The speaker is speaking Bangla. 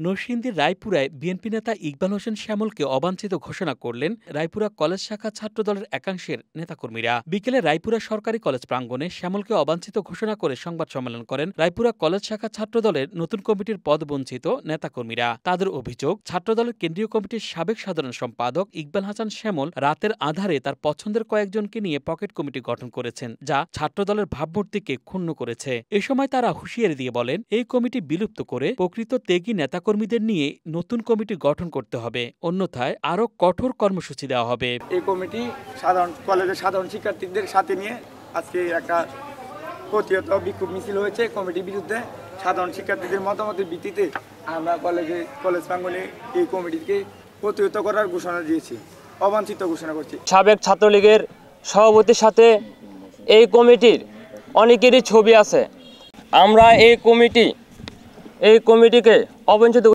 নরসিংদীর রায়পুরায় বিএনপি নেতা ইকবাল হোসেন শ্যামলকে অবাঞ্ছিত ঘোষণা করলেন রায়পুরা কলেজ শাখা ছাত্রদলের একাংশের নেতাকর্মীরা। বিকেলে রায়পুরা সরকারি কলেজ প্রাঙ্গণে শ্যামলকে অবাঞ্ছিত ঘোষণা করে সংবাদ সম্মেলন করেন রায়পুরা কলেজ শাখা ছাত্রদলের নতুন কমিটির পদবঞ্চিত নেতাকর্মীরা। তাদের অভিযোগ, ছাত্রদলের কেন্দ্রীয় কমিটির সাবেক সাধারণ সম্পাদক ইকবাল হাসান শ্যামল রাতের আধারে তার পছন্দের কয়েকজনকে নিয়ে পকেট কমিটি গঠন করেছেন, যা ছাত্রদলের ভাবমূর্তিকে ক্ষুণ্ণ করেছে। এ সময় তারা হুঁশিয়ারি দিয়ে বলেন, এই কমিটি বিলুপ্ত করে প্রকৃত ত্যাগী নেতাকর্মীদের নিয়ে নতুন কমিটি গঠন করতে হবে, অন্যথায় আরো কঠোর কর্মসূচি দেওয়া হবে। এই কমিটি কলেজের সাধারণ শিক্ষার্থীদের সাথে নিয়ে আজকে একটা প্রতিহত বিক্ষোভ মিছিল হয়েছে কমিটির বিরুদ্ধে। সাধারণ শিক্ষার্থীদের মতামতের ভিত্তিতে আমরা কলেজ প্রাঙ্গণে এই কমিটিকে প্রতিহত করার ঘোষণা দিয়েছি, অবাঞ্ছিত ঘোষণা করছি। সাবেক ছাত্রলীগের সভাপতির সাথে এই কমিটির অনেকেরই ছবি আছে। আমরা এই কমিটিকে অবাঞ্ছিত